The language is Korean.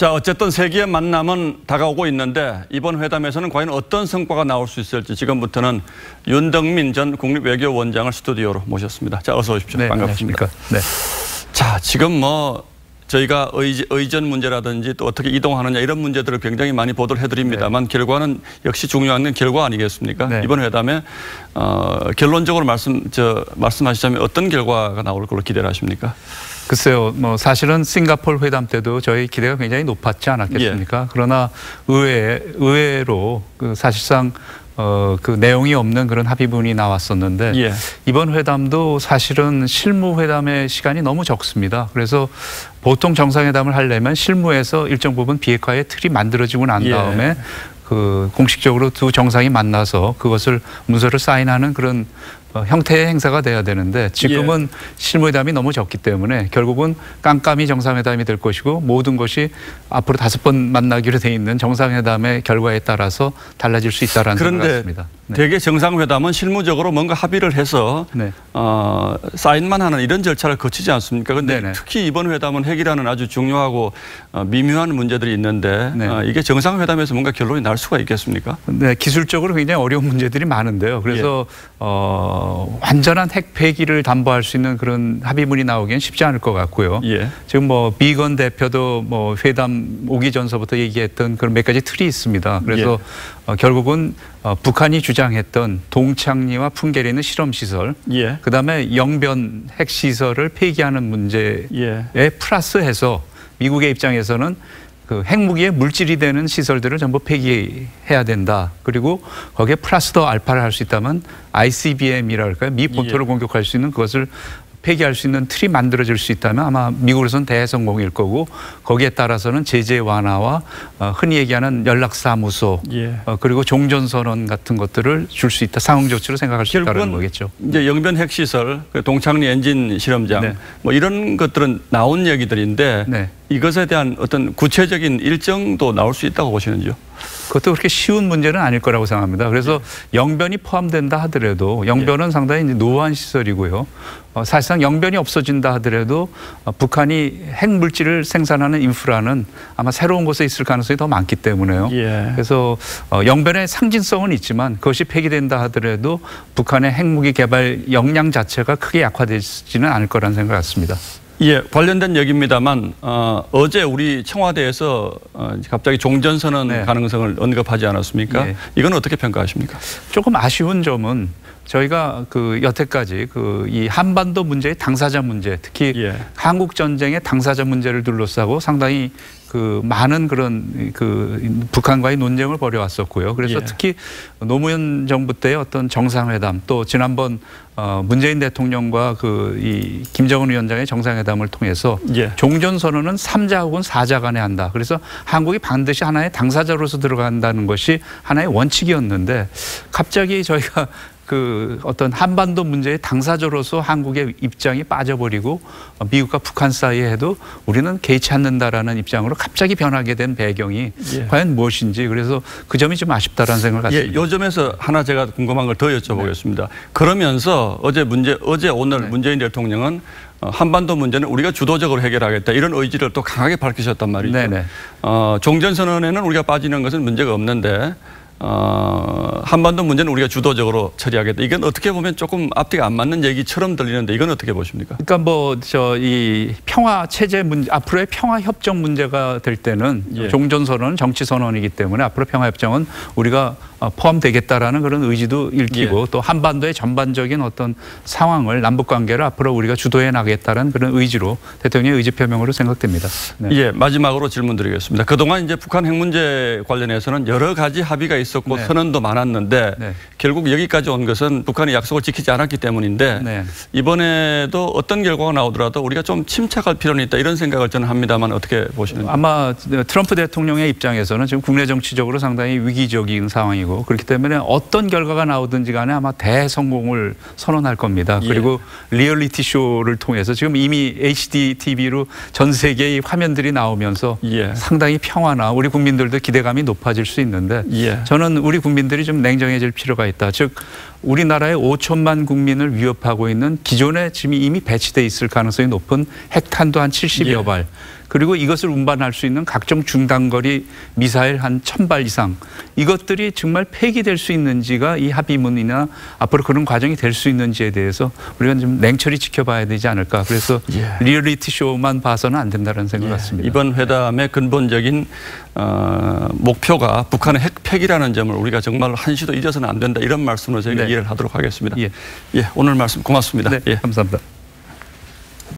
자, 어쨌든 세계의 만남은 다가오고 있는데 이번 회담에서는 과연 어떤 성과가 나올 수 있을지 지금부터는 윤덕민 전 국립외교원장을 스튜디오로 모셨습니다. 자, 어서 오십시오. 네, 반갑습니다. 네. 자, 지금 저희가 의전 문제라든지 또 어떻게 이동하느냐 이런 문제들을 굉장히 많이 보도를 해드립니다만 결과는 역시 중요한 건 결과 아니겠습니까? 네. 이번 회담에 결론적으로 말씀하시자면 어떤 결과가 나올 걸로 기대를 하십니까? 글쎄요, 사실은 싱가포르 회담 때도 저희 기대가 굉장히 높았지 않았겠습니까? 그러나 의외로 사실상 그 내용이 없는 그런 합의문이 나왔었는데 이번 회담도 사실은 실무 회담의 시간이 너무 적습니다. 그래서 보통 정상회담을 하려면 실무에서 일정 부분 비핵화의 틀이 만들어지고 난 다음에 그 공식적으로 두 정상이 만나서 그것을 문서를 사인하는 그런 형태의 행사가 돼야 되는데 지금은 실무회담이 너무 적기 때문에 결국은 깜깜이 정상회담이 될 것이고 모든 것이 앞으로 5번 만나기로 돼 있는 정상회담의 결과에 따라서 달라질 수 있다는 생각이 같습니다. 대개 정상회담은 실무적으로 뭔가 합의를 해서 사인만 하는 이런 절차를 거치지 않습니까? 그런데 특히 이번 회담은 핵이라는 아주 중요하고 미묘한 문제들이 있는데 이게 정상회담에서 뭔가 결론이 날 수가 있겠습니까? 네, 기술적으로 굉장히 어려운 문제들이 많은데요. 그래서 완전한 핵 폐기를 담보할 수 있는 그런 합의문이 나오기는 쉽지 않을 것 같고요. 지금 비건 대표도 회담 오기 전서부터 얘기했던 그런 몇 가지 틀이 있습니다. 그래서 결국은 북한이 주장했던 동창리와 풍계리 있는 실험시설, 그다음에 영변 핵시설을 폐기하는 문제에 플러스해서 미국의 입장에서는 그 핵무기의 물질이 되는 시설들을 전부 폐기해야 된다. 그리고 거기에 플러스 더 알파를 할 수 있다면 ICBM이라 할까요? 미 본토를 공격할 수 있는 그것을 폐기할 수 있는 틀이 만들어질 수 있다면 아마 미국으로서는 대성공일 거고 거기에 따라서는 제재 완화와 흔히 얘기하는 연락사무소 그리고 종전선언 같은 것들을 줄 수 있다. 상응 조치로 생각할 수 있다는 거겠죠. 이제 영변 핵시설, 동창리 엔진 실험장 이런 것들은 나온 얘기들인데 이것에 대한 어떤 구체적인 일정도 나올 수 있다고 보시는지요? 그것도 그렇게 쉬운 문제는 아닐 거라고 생각합니다. 그래서 영변이 포함된다 하더라도 영변은 상당히 이제 노후한 시설이고요. 사실상 영변이 없어진다 하더라도 북한이 핵물질을 생산하는 인프라는 아마 새로운 곳에 있을 가능성이 더 많기 때문에요. 그래서 영변의 상징성은 있지만 그것이 폐기된다 하더라도 북한의 핵무기 개발 역량 자체가 크게 약화되지는 않을 거라는 생각 같습니다. 관련된 얘기입니다만 어제 우리 청와대에서 갑자기 종전선언 가능성을 언급하지 않았습니까? 이건 어떻게 평가하십니까? 조금 아쉬운 점은 저희가 여태까지 이 한반도 문제의 당사자 문제, 특히 한국 전쟁의 당사자 문제를 둘러싸고 상당히 많은 그런 북한과의 논쟁을 벌여왔었고요. 그래서 특히 노무현 정부 때의 어떤 정상회담 또 지난번 문재인 대통령과 이 김정은 위원장의 정상회담을 통해서 종전선언은 3자 혹은 4자 간에 한다. 그래서 한국이 반드시 하나의 당사자로서 들어간다는 것이 하나의 원칙이었는데 갑자기 저희가 어떤 한반도 문제의 당사자로서 한국의 입장이 빠져버리고 미국과 북한 사이에도 우리는 개의치 않는다라는 입장으로 갑자기 변하게 된 배경이 과연 무엇인지 그래서 그 점이 좀 아쉽다라는 생각을 갖습니다. 요 점에서 하나 제가 궁금한 걸 더 여쭤보겠습니다. 그러면서 오늘 문재인 대통령은 한반도 문제는 우리가 주도적으로 해결하겠다 이런 의지를 또 강하게 밝히셨단 말이죠. 종전선언에는 우리가 빠지는 것은 문제가 없는데 한반도 문제는 우리가 주도적으로 처리하겠다. 이건 어떻게 보면 조금 앞뒤가 안 맞는 얘기처럼 들리는데 이건 어떻게 보십니까? 그러니까 이 평화 체제 문제, 앞으로의 평화 협정 문제가 될 때는 종전선언은 정치 선언이기 때문에 앞으로 평화 협정은 우리가 포함되겠다라는 그런 의지도 읽히고 또 한반도의 전반적인 어떤 상황을 남북 관계를 앞으로 우리가 주도해 나가겠다는 그런 의지로 대통령의 의지 표명으로 생각됩니다. 마지막으로 질문드리겠습니다. 그동안 이제 북한 핵 문제 관련해서는 여러 가지 합의가 있었고 선언도 많았는데 결국 여기까지 온 것은 북한이 약속을 지키지 않았기 때문인데 이번에도 어떤 결과가 나오더라도 우리가 좀 침착할 필요는 있다 이런 생각을 저는 합니다만 어떻게 보시는지. 아마 트럼프 대통령의 입장에서는 지금 국내 정치적으로 상당히 위기적인 상황이고 그렇기 때문에 어떤 결과가 나오든지 간에 아마 대성공을 선언할 겁니다. 그리고 리얼리티 쇼를 통해서 지금 이미 HD TV로 전 세계의 화면들이 나오면서 상당히 평화나 우리 국민들도 기대감이 높아질 수 있는데 저는 우리 국민들이 좀 냉정해질 필요가 있다. 즉 우리나라의 5천만 국민을 위협하고 있는 기존에 지금 이미 배치돼 있을 가능성이 높은 핵탄두 한 70여 발 그리고 이것을 운반할 수 있는 각종 중단거리 미사일 한 1000발 이상 이것들이 정말 폐기될 수 있는지가 이 합의문이나 앞으로 그런 과정이 될 수 있는지에 대해서 우리가 좀 냉철히 지켜봐야 되지 않을까. 그래서 리얼리티 쇼만 봐서는 안 된다는 생각 같습니다. 이번 회담의 근본적인 목표가 북한의 핵 폐기라는 점을 우리가 정말 한시도 잊어서는 안 된다 이런 말씀으로 저희가 이해를 하도록 하겠습니다. 오늘 말씀 고맙습니다. 감사합니다.